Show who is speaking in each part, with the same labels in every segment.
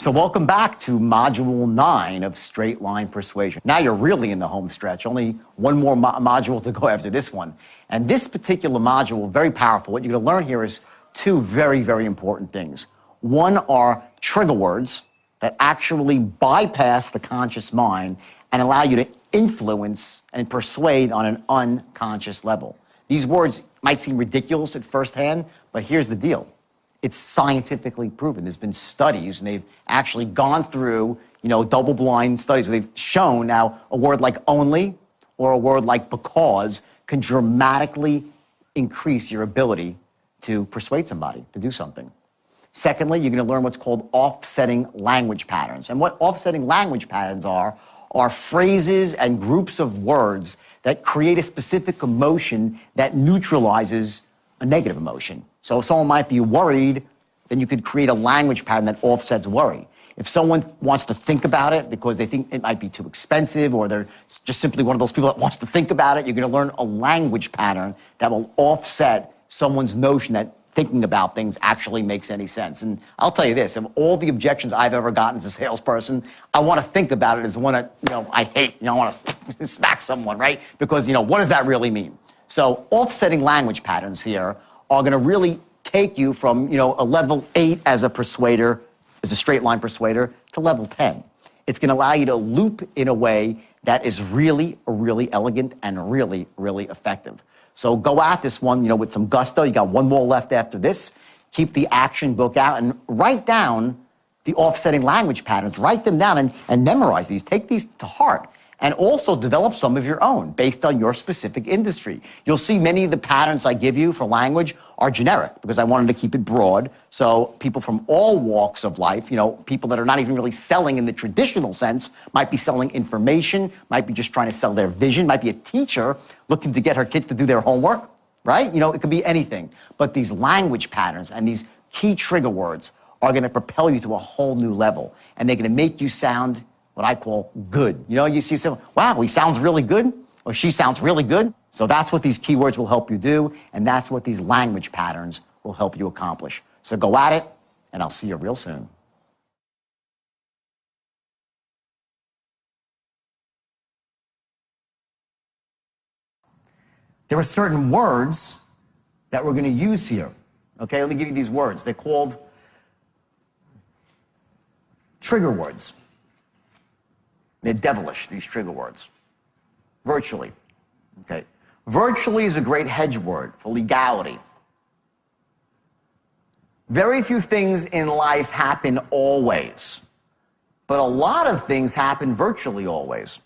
Speaker 1: So welcome back to Module 9 of Straight Line Persuasion. Now you're really in the home stretch. Only one more module to go after this one. And this particular module, very powerful. What you're going to learn here is two very, very important things. One are trigger words that actually bypass the conscious mind and allow you to influence and persuade on an unconscious level. These words might seem ridiculous at first hand, but here's the deal. It's scientifically proven. There's been studies, and they've actually gone through, double-blind studies where they've shown now a word like only or a word like because can dramatically increase your ability to persuade somebody to do something. Secondly, you're going to learn what's called offsetting language patterns. And what offsetting language patterns are phrases and groups of words that create a specific emotion that neutralizes a negative emotion. So if someone might be worried, then you could create a language pattern that offsets worry. If someone wants to think about it because they think it might be too expensive, or they're just simply one of those people that wants to think about it, you're going to learn a language pattern that will offset someone's notion that thinking about things actually makes any sense. And I'll tell you this, of all the objections I've ever gotten as a salesperson, I want to think about it as one that, I hate. I want to smack someone, right? Because, what does that really mean? So offsetting language patterns here are going to really take you from, a level 8 as a persuader, as a straight line persuader, to level 10. It's going to allow you to loop in a way that is really, really elegant and really, really effective. So go at this one, with some gusto. You got one more left after this. Keep the action book out and write down the offsetting language patterns. Write them down and memorize these. Take these to heart. And also develop some of your own based on your specific industry. You'll see many of the patterns I give you for language are generic because I wanted to keep it broad. So people from all walks of life, people that are not even really selling in the traditional sense, might be selling information, might be just trying to sell their vision, might be a teacher looking to get her kids to do their homework, right? It could be anything. But these language patterns and these key trigger words are going to propel you to a whole new level. And they're going to make you sound what I call good. You see someone, wow, he sounds really good, or she sounds really good. So that's what these keywords will help you do, and that's what these language patterns will help you accomplish. So go at it, and I'll see you real soon. There are certain words that we're going to use here. Okay, let me give you these words. They're called trigger words. They're devilish, these trigger words. Virtually. Okay. Virtually is a great hedge word for legality. Very few things in life happen always, but a lot of things happen virtually always.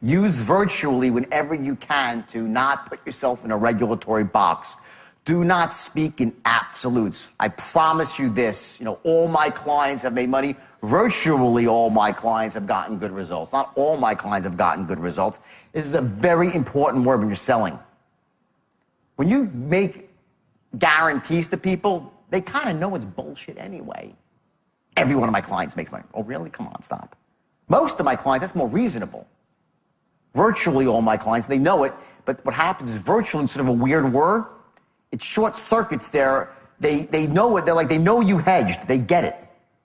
Speaker 1: Use virtually whenever you can to not put yourself in a regulatory box. Do not speak in absolutes. I promise you this, all my clients have made money. Virtually all my clients have gotten good results. Not all my clients have gotten good results. This is a very important word when you're selling. When you make guarantees to people, they kind of know it's bullshit anyway. Every one of my clients makes money. Oh, really? Come on, stop. Most of my clients, that's more reasonable. Virtually all my clients, they know it, but what happens is virtually instead of a weird word, it short circuits there. They know it. They know you hedged. They get it.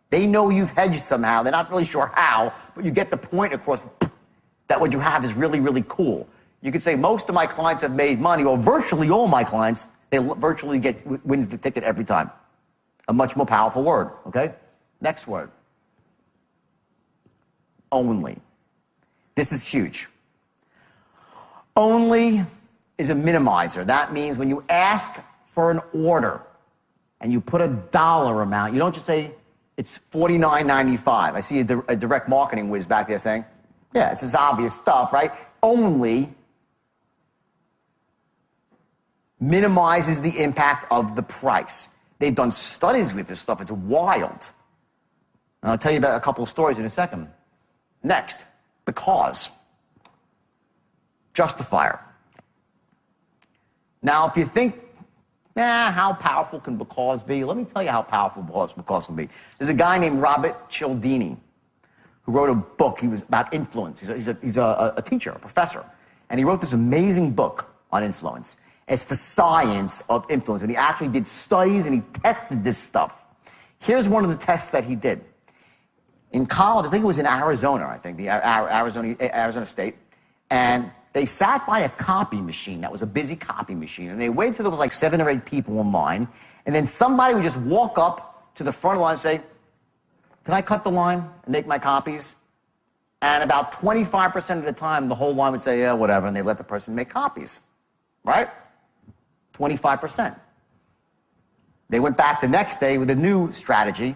Speaker 1: They know you've hedged somehow. They're not really sure how, but you get the point across that what you have is really, really cool. You could say most of my clients have made money, or virtually all my clients, they virtually wins the ticket every time. A much more powerful word, okay? Next word. Only. This is huge. Only is a minimizer. That means when you ask for an order and you put a dollar amount, you don't just say, it's $49.95. I see a direct marketing whiz back there saying, yeah, it's this obvious stuff, right? Only minimizes the impact of the price. They've done studies with this stuff. It's wild. And I'll tell you about a couple of stories in a second. Next, because. Justifier. Now, if you think, how powerful can because be? Let me tell you how powerful because can be. There's a guy named Robert Cialdini who wrote a book. He was about influence. He's a teacher, a professor. And he wrote this amazing book on influence. It's the science of influence. And he actually did studies and he tested this stuff. Here's one of the tests that he did. In college, I think it was in Arizona, Arizona State, and they sat by a copy machine that was a busy copy machine, and they waited till there was like 7 or 8 people in line, and then somebody would just walk up to the front of the line and say, can I cut the line and make my copies? And about 25% of the time, the whole line would say, yeah, whatever, and they let the person make copies, right? 25%. They went back the next day with a new strategy.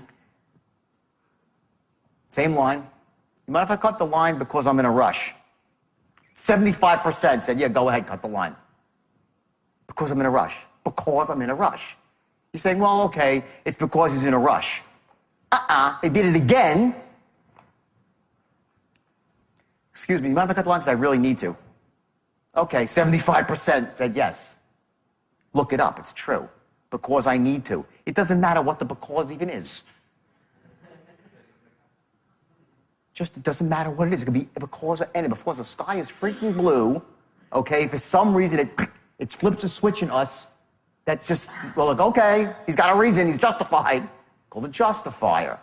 Speaker 1: Same line. You mind if I cut the line because I'm in a rush? 75% said, yeah, go ahead, cut the line. Because I'm in a rush. Because I'm in a rush. You're saying, well, okay, it's because he's in a rush. They did it again. Excuse me, you mind if I cut the line because I really need to? Okay, 75% said yes. Look it up, it's true. Because I need to. It doesn't matter what the because even is. Just, it doesn't matter what it is. It could be because or any. Because the sky is freaking blue, okay, for some reason it flips a switch in us that just, well, look, okay, he's got a reason, he's justified. Called a justifier.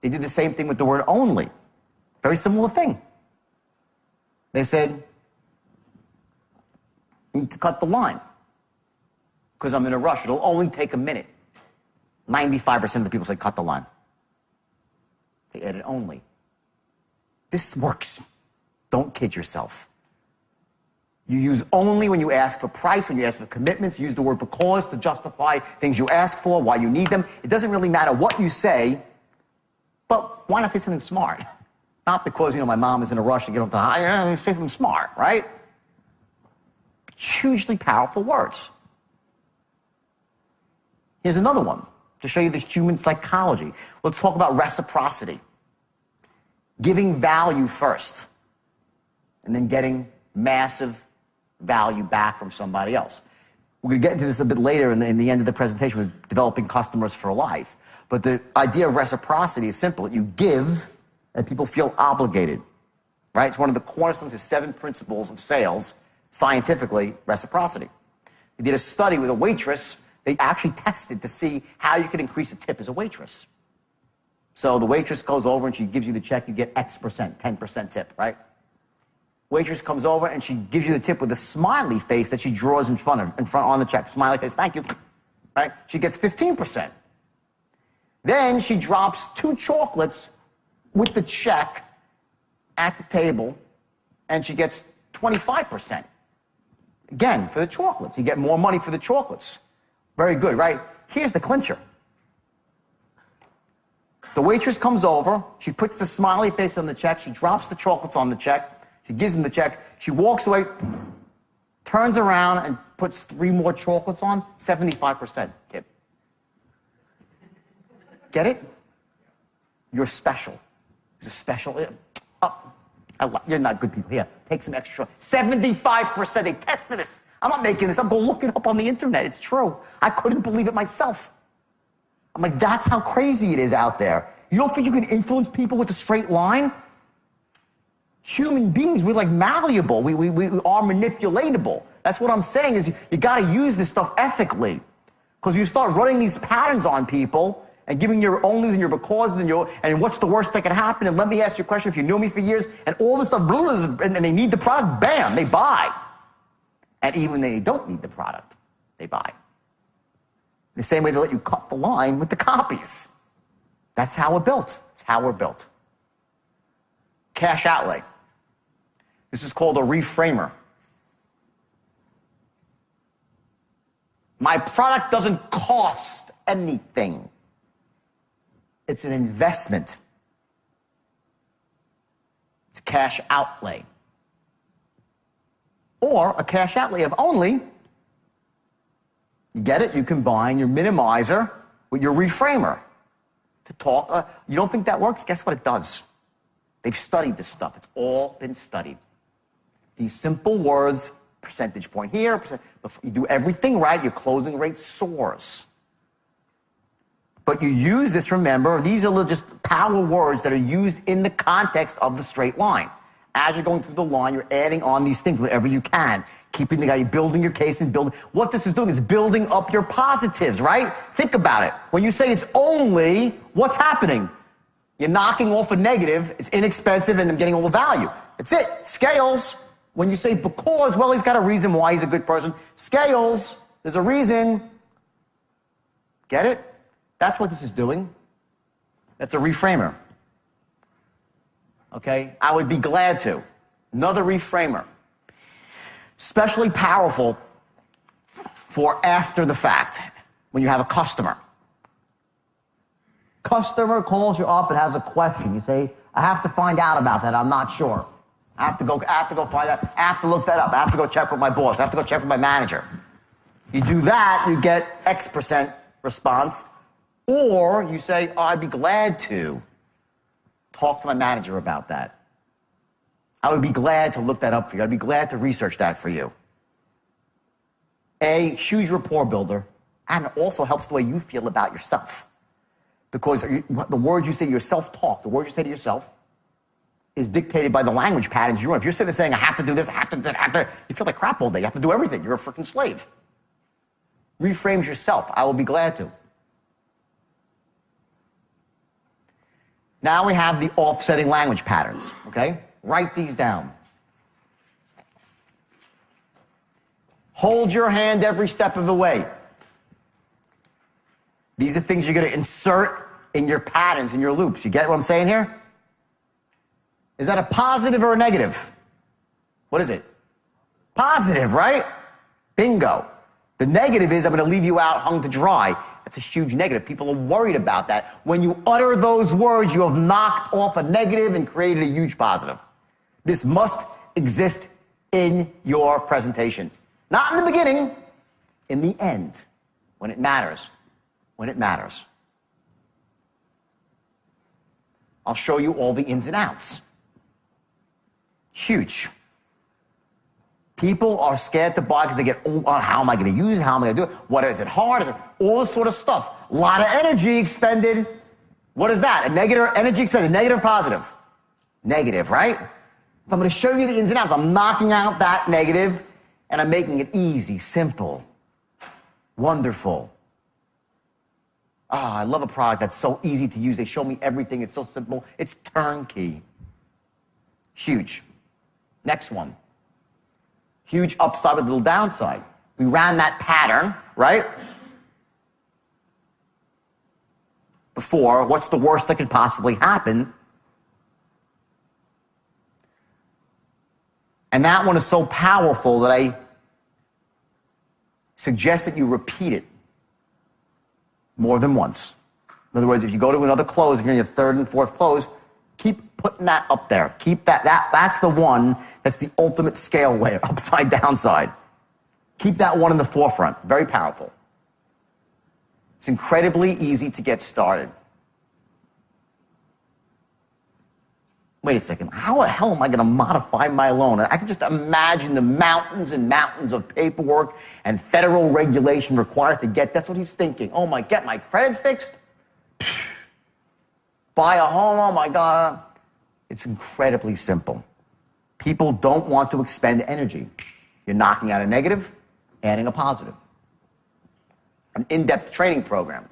Speaker 1: They did the same thing with the word only. Very similar thing. They said, you need to cut the line. Because I'm in a rush. It'll only take a minute. 95% of the people say, cut the line. They added only. This works. Don't kid yourself. You use only when you ask for price, when you ask for commitments. You use the word because to justify things you ask for, why you need them. It doesn't really matter what you say, but why not say something smart? Not because, my mom is in a rush to get off the high. Say something smart, right? Hugely powerful words. Here's another one to show you the human psychology. Let's talk about reciprocity. Giving value first, and then getting massive value back from somebody else. We're going to get into this a bit later in the end of the presentation with developing customers for life. But the idea of reciprocity is simple. You give, and people feel obligated, right? It's one of the cornerstones of 7 principles of sales, scientifically, reciprocity. They did a study with a waitress. They actually tested to see how you could increase a tip as a waitress. So the waitress goes over and she gives you the check, you get X percent, 10% tip, right? Waitress comes over and she gives you the tip with a smiley face that she draws in front on the check. Smiley face, thank you, right? She gets 15%. Then she drops 2 chocolates with the check at the table and she gets 25%. Again, for the chocolates. You get more money for the chocolates. Very good, right? Here's the clincher. The waitress comes over, she puts the smiley face on the check, she drops the chocolates on the check, she gives him the check, she walks away, turns around and puts 3 more chocolates on, 75% tip. Get it? You're special. It's a special. You're not good people. Here, take some extra. 75%. They tested this. I'm not making this up. Go look it up on the internet. It's true. I couldn't believe it myself. I'm like, that's how crazy it is out there. You don't think you can influence people with a straight line? Human beings, we're like malleable. We are manipulatable. That's what I'm saying is you got to use this stuff ethically. Because you start running these patterns on people and giving your onlys and your becauses and what's the worst that can happen, and let me ask you a question, if you knew me for years, and all this stuff, and they need the product, bam, they buy. And even when they don't need the product, they buy. The same way they let you cut the line with the copies. That's how we're built. It's how we're built. Cash outlay. This is called a reframer. My product doesn't cost anything. It's an investment. It's a cash outlay. Or a cash outlay of only, you get it? You combine your minimizer with your reframer to talk. You don't think that works? Guess what it does? They've studied this stuff. It's all been studied. These simple words, percentage point here, you do everything right, your closing rate soars. But you use this, remember, these are just power words that are used in the context of the straight line. As you're going through the line, you're adding on these things wherever you can. Keeping the guy, you're building your case and building. What this is doing is building up your positives, right? Think about it. When you say it's only, what's happening? You're knocking off a negative. It's inexpensive and I'm getting all the value. That's it. Scales. When you say because, well, he's got a reason why he's a good person. Scales. There's a reason. Get it? That's what this is doing. That's a reframer. Okay? I would be glad to. Another reframer. Especially powerful for after the fact, when you have a customer. Customer calls you up and has a question. You say, I have to find out about that. I'm not sure. I have to go find out. I have to look that up. I have to go check with my boss. I have to go check with my manager. You do that, you get X% response. Or you say, oh, I'd be glad to talk to my manager about that. I would be glad to look that up for you. I'd be glad to research that for you. A huge rapport builder, and it also helps the way you feel about yourself. Because the words you say, your self-talk, the words you say to yourself, is dictated by the language patterns you're in. If you're sitting there saying, I have to do this, I have to, you feel like crap all day. You have to do everything. You're a freaking slave. Reframes yourself. I will be glad to. Now we have the offsetting language patterns, okay? Write these down. Hold your hand every step of the way. These are things you're going to insert in your patterns, in your loops. You get what I'm saying here? Is that a positive or a negative? What is it? Positive, right? Bingo. The negative is I'm going to leave you out hung to dry. That's a huge negative. People are worried about that. When you utter those words, you have knocked off a negative and created a huge positive. This must exist in your presentation. Not in the beginning, in the end, when it matters. When it matters. I'll show you all the ins and outs. Huge. People are scared to buy because they get, oh, how am I going to use it? How am I going to do it? What is it hard? All this sort of stuff. A lot of energy expended. What is that? A negative energy expended. Negative or positive? Negative, right? I'm going to show you the ins and outs. I'm knocking out that negative and I'm making it easy, simple, wonderful. I love a product that's so easy to use. They show me everything. It's so simple. It's turnkey. Huge. Next one. Huge upside with a little downside. We ran that pattern, right? Before, what's the worst that could possibly happen? And that one is so powerful that I suggest that you repeat it more than once. In other words, if you go to another close, if you're in your third and fourth close, keep putting that up there. Keep that's the one that's the ultimate scale way, upside downside. Keep that one in the forefront. Very powerful. It's incredibly easy to get started. Wait a second, how the hell am I going to modify my loan? I can just imagine the mountains and mountains of paperwork and federal regulation required to get, that's what he's thinking. Oh my, get my credit fixed? Buy a home, oh my God. It's incredibly simple. People don't want to expend energy. You're knocking out a negative, adding a positive. An in-depth training program.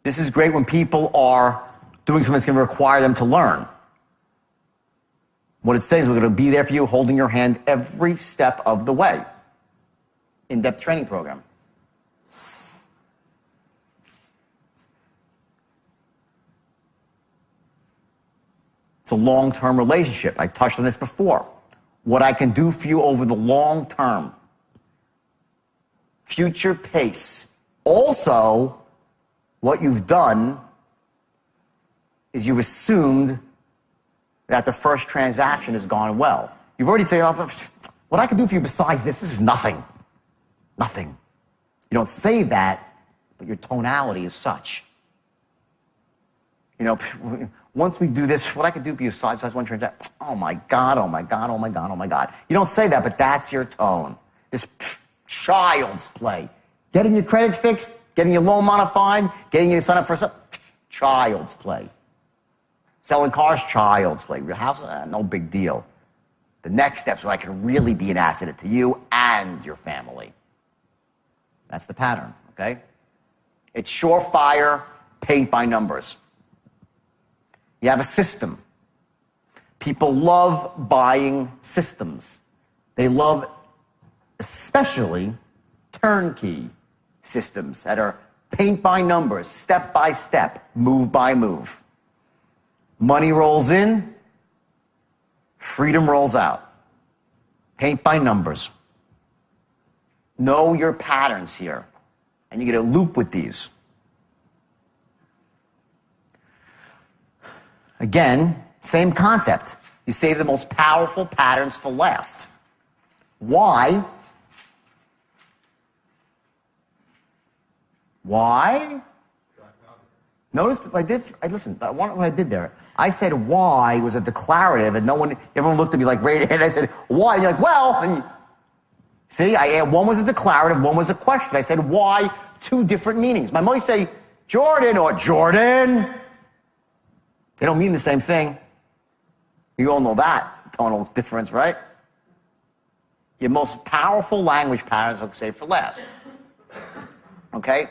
Speaker 1: This is great when people are doing something that's going to require them to learn. What it says, we're going to be there for you, holding your hand every step of the way. In-depth training program. It's a long-term relationship. I touched on this before. What I can do for you over the long term. Future pace. Also, what you've done is you've assumed that the first transaction has gone well. You've already said, oh, what I can do for you besides this is nothing. Nothing. You don't say that, but your tonality is such. You know, once we do this, what I can do for you besides one transaction, oh my God, oh my God, oh my God, oh my God. You don't say that, but that's your tone. This child's play. Getting your credit fixed, getting your loan modified, getting you to sign up for something, child's play. Selling cars, child's play. Your house, no big deal. The next step is when I can really be an asset to you and your family. That's the pattern, okay? It's surefire, paint by numbers. You have a system. People love buying systems. They love especially turnkey systems that are paint by numbers, step by step, move by move. Money rolls in, freedom rolls out. Paint by numbers. Know your patterns here, and you get a loop with these. Again, same concept. You save the most powerful patterns for last. Why? Why? Notice what I did there. I said why was a declarative, and everyone looked at me like, right, and I said, why? And you're like, well, and see, one was a declarative, one was a question. I said why, two different meanings. My mother say Jordan or Jordan. They don't mean the same thing. You all know that tonal difference, right? Your most powerful language patterns are saved for last. Okay?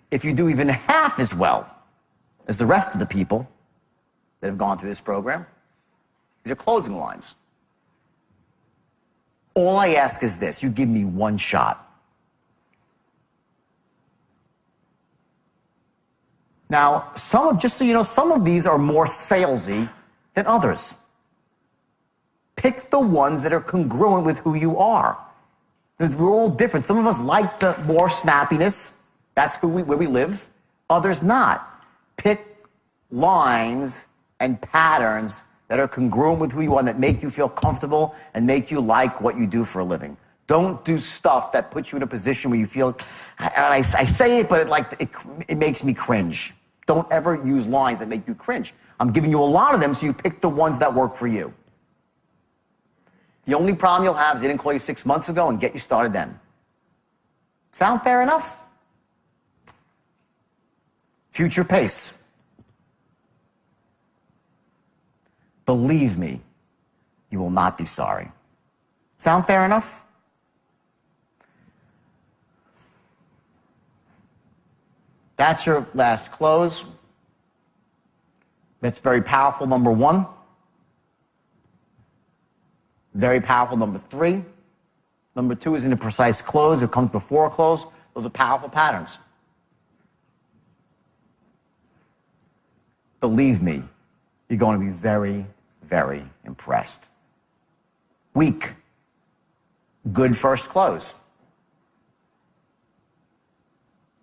Speaker 1: If you do even half as well as the rest of the people that have gone through this program, these are closing lines. All I ask is this: you give me one shot. Now, just so you know, some of these are more salesy than others. Pick the ones that are congruent with who you are. Because we're all different. Some of us like the more snappiness. That's where we live. Others not. Pick lines and patterns that are congruent with who you are, that make you feel comfortable and make you like what you do for a living. Don't do stuff that puts you in a position where you feel, and I say it, but it makes me cringe. Don't ever use lines that make you cringe. I'm giving you a lot of them, so you pick the ones that work for you. The only problem you'll have is they didn't call you 6 months ago and get you started then. Sound fair enough? Future pace. Believe me, you will not be sorry. Sound fair enough? That's your last close. That's very powerful, number one. Very powerful, number three. Number two is in a precise close. It comes before a close. Those are powerful patterns. Believe me, you're going to be very, very impressed. Weak. Good first close.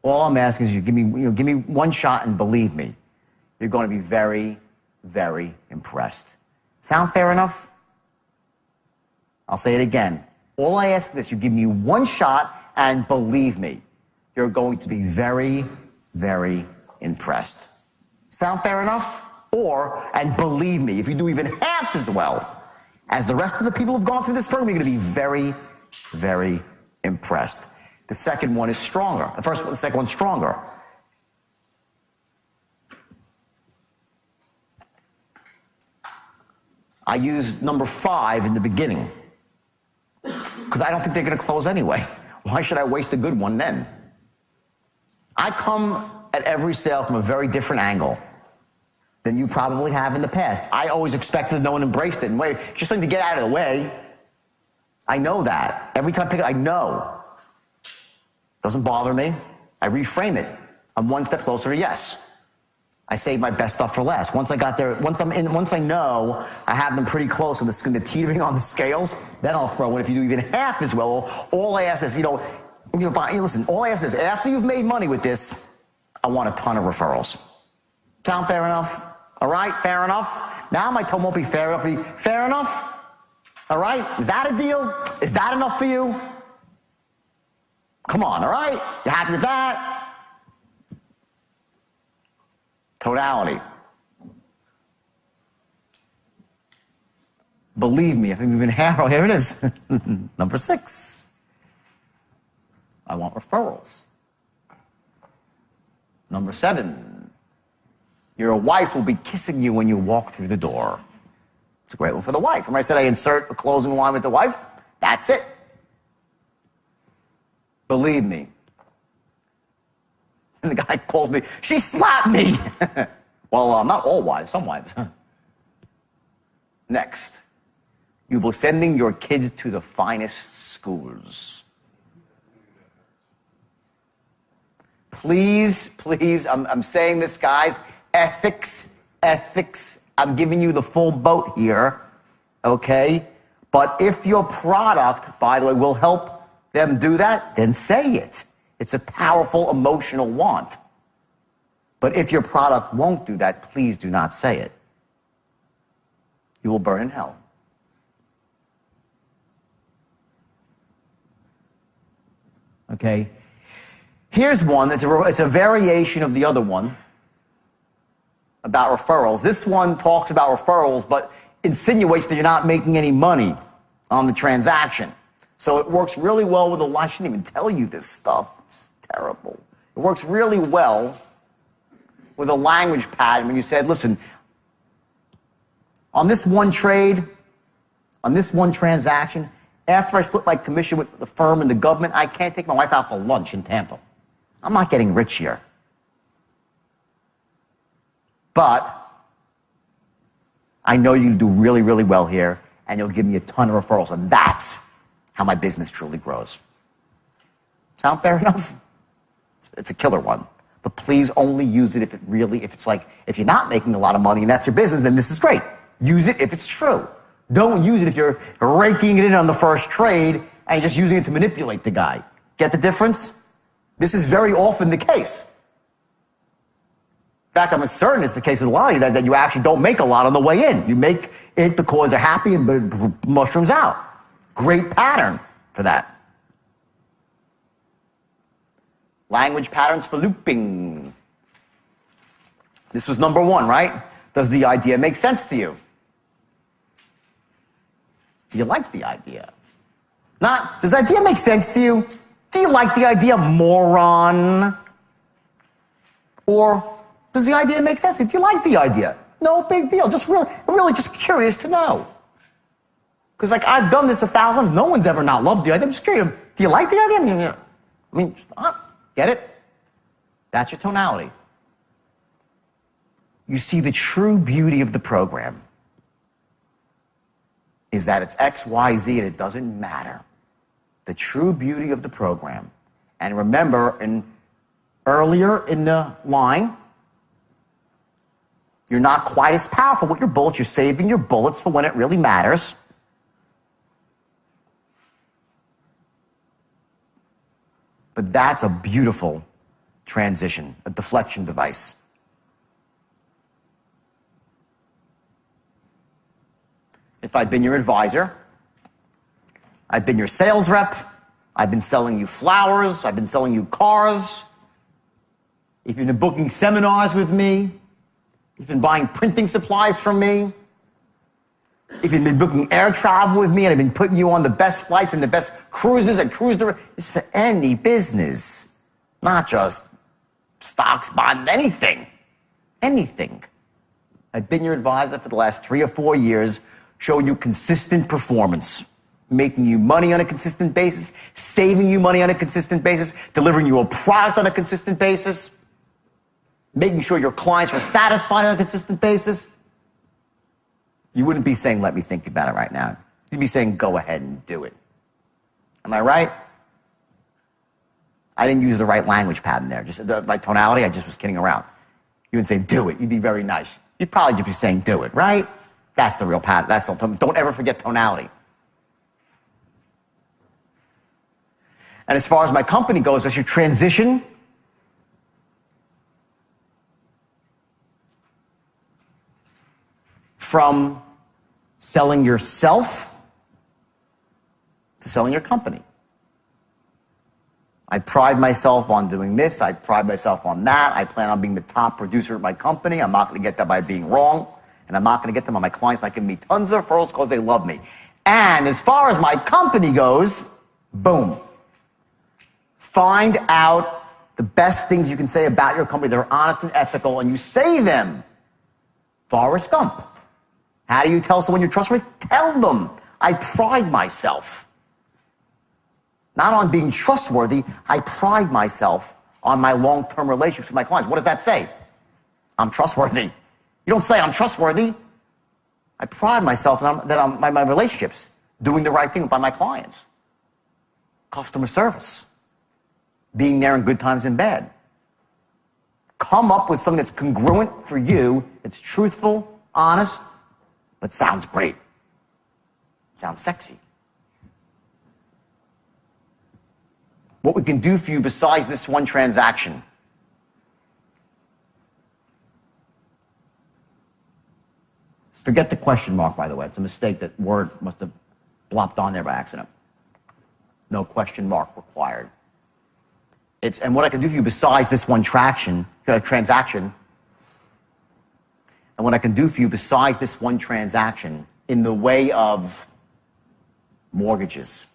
Speaker 1: All I'm asking is you give me one shot, and believe me, you're going to be very, very impressed. Sound fair enough? I'll say it again. All I ask is this: you give me one shot, and believe me, you're going to be very, very impressed. Sound fair enough? And believe me, if you do even half as well as the rest of the people who've gone through this program, you're going to be very, very impressed. The second one is stronger. The second one's stronger. I used number 5 in the beginning because I don't think they're going to close anyway. Why should I waste a good one then? I come at every sale from a very different angle than you probably have in the past. I always expected no one embraced it and wait, just something to get out of the way. I know that. Every time I pick it, I know. Doesn't bother me. I reframe it. I'm one step closer to yes. I save my best stuff for last. Once I got there, once I know I have them pretty close and the teetering on the scales, then I'll throw in. If you do even half as well, all I ask is, listen, all I ask is, after you've made money with this, I want a ton of referrals. Sound fair enough? All right, fair enough? Now my tone won't be fair enough. Fair enough? All right, is that a deal? Is that enough for you? Come on, all right? You happy with that? Tonality. Believe me, if you've been here it is. Number 6. I want referrals. Number 7. Your wife will be kissing you when you walk through the door. It's a great one for the wife. Remember I said I insert a closing line with the wife? That's it. Believe me. And the guy calls me, she slapped me. Well, not all wives, some wives. Next, you will sending your kids to the finest schools. Please, please, I'm saying this, guys, ethics. I'm giving you the full boat here, okay? But if your product, by the way, will help them do that, then say it. It's a powerful emotional want. But if your product won't do that, please do not say it. You will burn in hell. Okay? Here's one that's it's a variation of the other one about referrals. This one talks about referrals, but insinuates that you're not making any money on the transaction. So it works really well with I shouldn't even tell you this stuff. It's terrible. It works really well with a language pattern when you said, listen, on this one trade, on this one transaction, after I split my commission with the firm and the government, I can't take my wife out for lunch in Tampa. I'm not getting rich here. But I know you can do really, really well here, and you'll give me a ton of referrals, and that's how my business truly grows. Sound fair enough? It's a killer one. But please only use it if if you're not making a lot of money and that's your business, then this is great. Use it if it's true. Don't use it if you're raking it in on the first trade and you're just using it to manipulate the guy. Get the difference? This is very often the case. In fact, I'm certain it's the case with a lot of you that you actually don't make a lot on the way in. You make it because they're happy and it mushrooms out. Great pattern for that. Language patterns for looping. This was number one, right? Does the idea make sense to you? Do you like the idea? Does the idea make sense to you? Do you like the idea, moron? Or does the idea make sense to you? Do you like the idea? No big deal. Just really just curious to know. Because I've done this 1,000 times. No one's ever not loved the idea. I'm just curious. Do you like the idea? I mean, get it? That's your tonality. You see, the true beauty of the program is that it's X, Y, Z, and it doesn't matter. The true beauty of the program. And remember, earlier in the line, you're not quite as powerful with your bullets. You're saving your bullets for when it really matters. But that's a beautiful transition, a deflection device. If I'd been your advisor, I've been your sales rep, I've been selling you flowers, I've been selling you cars, if you've been booking seminars with me, if you've been buying printing supplies from me, if you've been booking air travel with me and I've been putting you on the best flights and the best cruises and it's for any business, not just stocks, bonds, anything. I've been your advisor for the last 3 or 4 years, showing you consistent performance, making you money on a consistent basis, saving you money on a consistent basis, delivering you a product on a consistent basis, making sure your clients are satisfied on a consistent basis. You wouldn't be saying, let me think about it right now. You'd be saying, go ahead and do it. Am I right? I didn't use the right language pattern there. Just the right tonality, I just was kidding around. You would say, do it. You'd be very nice. You'd probably just be saying, do it, right? That's the real pattern. Don't ever forget tonality. And as far as my company goes, as you transition from selling yourself to selling your company. I pride myself on doing this. I pride myself on that. I plan on being the top producer of my company. I'm not going to get that by being wrong. And I'm not going to get them on my clients not giving me tons of referrals because they love me. And as far as my company goes, boom. Find out the best things you can say about your company that are honest and ethical, and you say them Forrest Gump. How do you tell someone you're trustworthy? Tell them. I pride myself not on being trustworthy. I pride myself on my long-term relationships with my clients. What does that say? I'm trustworthy. You don't say I'm trustworthy. I pride myself that my relationships, doing the right thing by my clients. Customer service. Being there in good times and bad. Come up with something that's congruent for you, it's truthful, honest, but sounds great. Sounds sexy. What we can do for you besides this one transaction. Forget the question mark, by the way. It's a mistake. That word must have blopped on there by accident. No question mark required. And what I can do for you besides this one transaction, and what I can do for you besides this one transaction in the way of mortgages,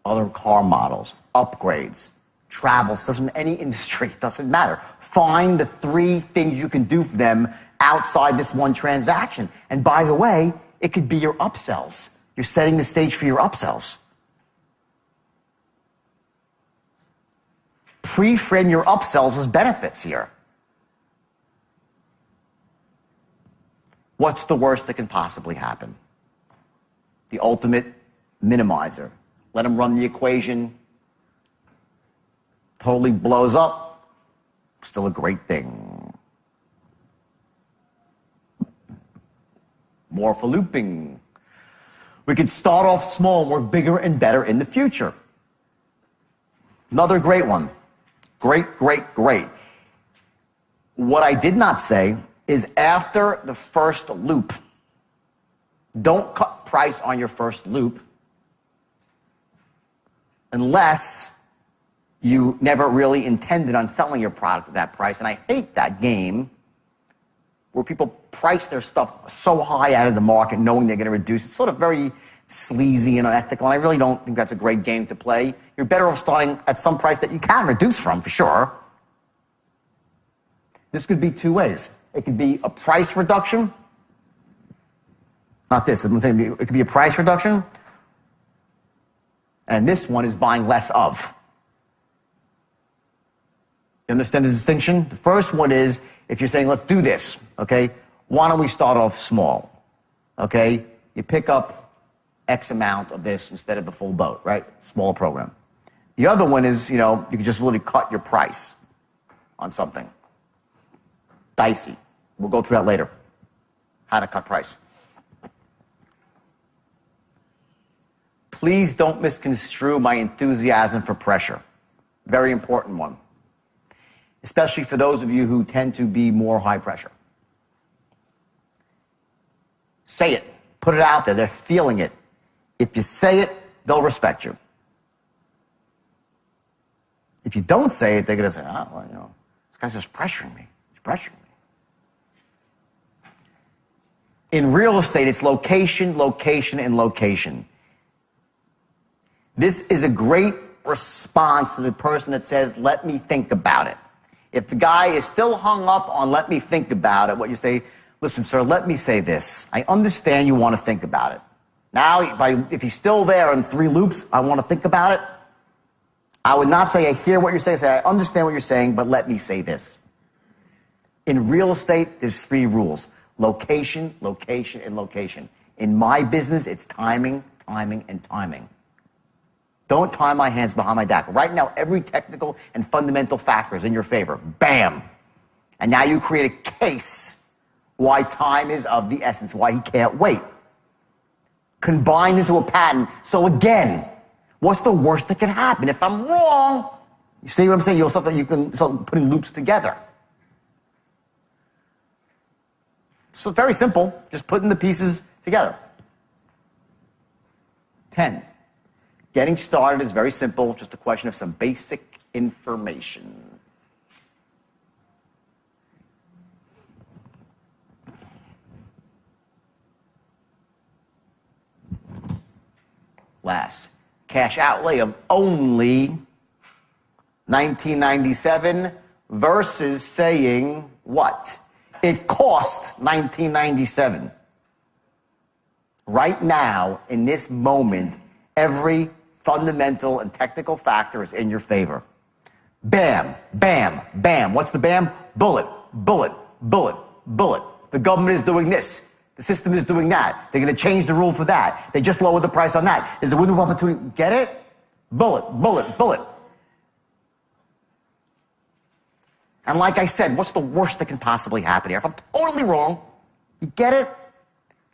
Speaker 1: other car models, upgrades, travels, doesn't any industry, doesn't matter. Find the 3 things you can do for them outside this one transaction. And by the way, it could be your upsells. You're setting the stage for your upsells. Pre-frame your upsells as benefits here. What's the worst that can possibly happen? The ultimate minimizer. Let them run the equation. Totally blows up. Still a great thing. More for looping. We could start off small, work bigger and better in the future. Another great one. Great, great, great. What I did not say is after the first loop, don't cut price on your first loop unless you never really intended on selling your product at that price. And I hate that game where people price their stuff so high out of the market knowing they're going to reduce. It's sort of very sleazy and unethical, and I really don't think that's a great game to play. You're better off starting at some price that you can reduce from, for sure. This could be 2 ways. It could be a price reduction. Not this. I'm saying it could be a price reduction. And this one is buying less of. You understand the distinction? The first one is if you're saying, let's do this, okay? Why don't we start off small, okay? You pick up X amount of this instead of the full boat, right? Smaller program. The other one is, you can just literally cut your price on something. Dicey. We'll go through that later. How to cut price. Please don't misconstrue my enthusiasm for pressure. Very important one. Especially for those of you who tend to be more high pressure. Say it. Put it out there. They're feeling it. If you say it, they'll respect you. If you don't say it, they're going to say, this guy's just pressuring me. He's pressuring me. In real estate, it's location, location, and location. This is a great response to the person that says, let me think about it. If the guy is still hung up on let me think about it, what you say, listen, sir, let me say this. I understand you want to think about it. Now, if he's still there in 3 loops, I want to think about it. I would not say I hear what you're saying. Say, I understand what you're saying, but let me say this. In real estate, there's 3 rules. Location, location, and location. In my business, it's timing, timing, and timing. Don't tie my hands behind my back. Right now, every technical and fundamental factor is in your favor. Bam. And now you create a case why time is of the essence, why he can't wait. Combined into a patent. So again, what's the worst that can happen? If I'm wrong, you see what I'm saying? You can start putting loops together. So very simple, just putting the pieces together. 10. Getting started is very simple, just a question of some basic information. Last, cash outlay of only $19.97 versus saying what? It cost $19.97. Right now, in this moment, every fundamental and technical factor is in your favor. Bam, bam, bam. What's the bam? Bullet, bullet, bullet, bullet. The government is doing this. The system is doing that. They're going to change the rule for that. They just lowered the price on that. There's a window of opportunity. Get it? Bullet, bullet, bullet. And like I said, what's the worst that can possibly happen here? If I'm totally wrong, you get it?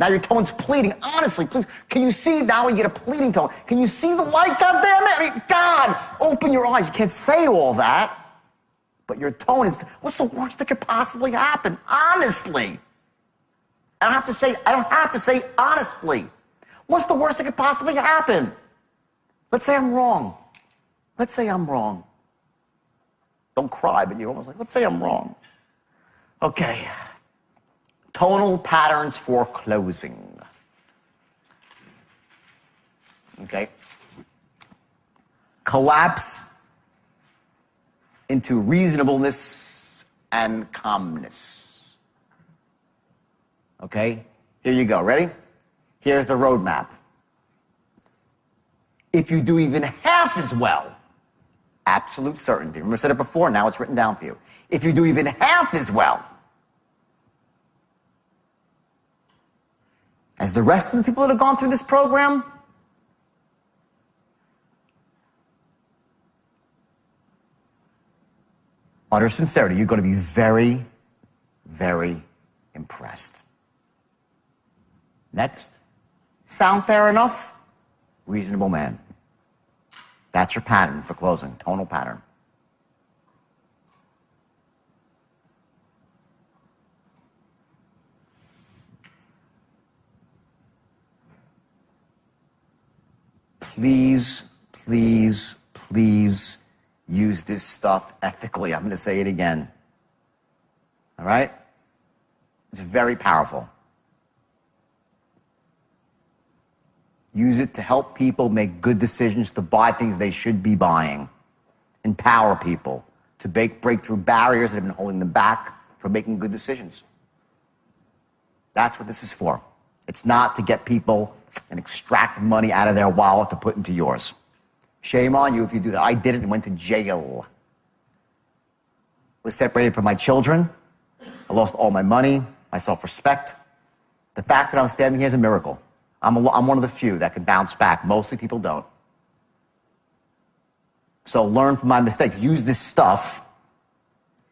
Speaker 1: Now your tone's pleading. Honestly, please, can you see now when you get a pleading tone? Can you see the light? God damn it! I mean, God, open your eyes. You can't say all that, but your tone is, what's the worst that could possibly happen? Honestly. I don't have to say honestly. What's the worst that could possibly happen? Let's say I'm wrong. Let's say I'm wrong. Don't cry, but you're almost like, let's say I'm wrong. Okay. Tonal patterns for closing. Okay. Collapse into reasonableness and calmness. Okay? Here you go. Ready? Here's the roadmap. If you do even half as well, absolute certainty. Remember I said it before, now it's written down for you. If you do even half as well as the rest of the people that have gone through this program, utter sincerity, you're going to be very, very impressed. Next. Sound fair enough? Reasonable man. That's your pattern for closing, tonal pattern. Please, please, please use this stuff ethically. I'm going to say it again. All right? It's very powerful. Use it to help people make good decisions, to buy things they should be buying. Empower people to break through barriers that have been holding them back from making good decisions. That's what this is for. It's not to get people and extract money out of their wallet to put into yours. Shame on you if you do that. I did it and went to jail. Was separated from my children. I lost all my money, my self-respect. The fact that I'm standing here is a miracle. I'm one of the few that can bounce back. Mostly people don't. So learn from my mistakes. Use this stuff,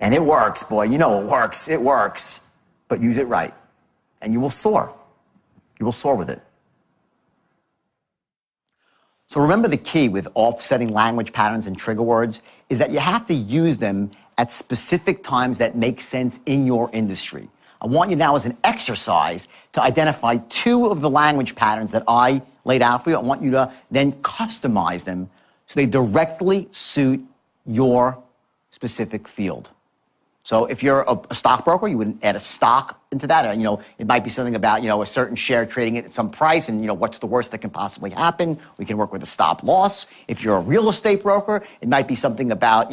Speaker 1: and it works, boy. You know it works. It works. But use it right, and you will soar. You will soar with it. So remember, the key with offsetting language patterns and trigger words is that you have to use them at specific times that make sense in your industry. I want you now, as an exercise, to identify 2 of the language patterns that I laid out for you. I want you to then customize them so they directly suit your specific field. So if you're a stockbroker, you would add a stock into that. It might be something about, a certain share trading at some price and, what's the worst that can possibly happen. We can work with a stop loss. If you're a real estate broker, it might be something about,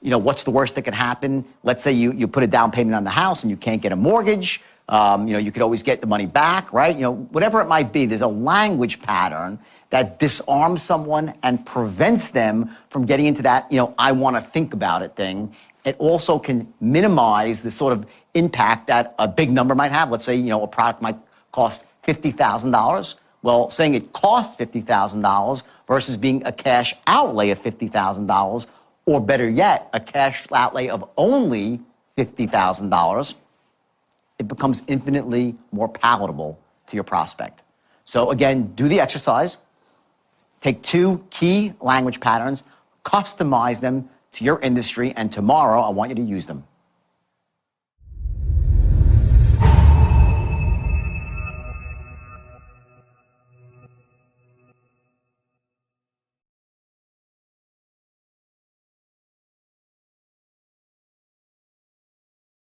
Speaker 1: what's the worst that can happen? Let's say you put a down payment on the house and you can't get a mortgage. You could always get the money back, right? Whatever it might be, there's a language pattern that disarms someone and prevents them from getting into that, I want to think about it thing. It also can minimize the sort of impact that a big number might have. Let's say, a product might cost $50,000. Well, saying it cost $50,000 versus being a cash outlay of $50,000, or better yet, a cash outlay of only $50,000, it becomes infinitely more palatable to your prospect. So again, do the exercise. Take 2 key language patterns, customize them to your industry, and tomorrow I want you to use them.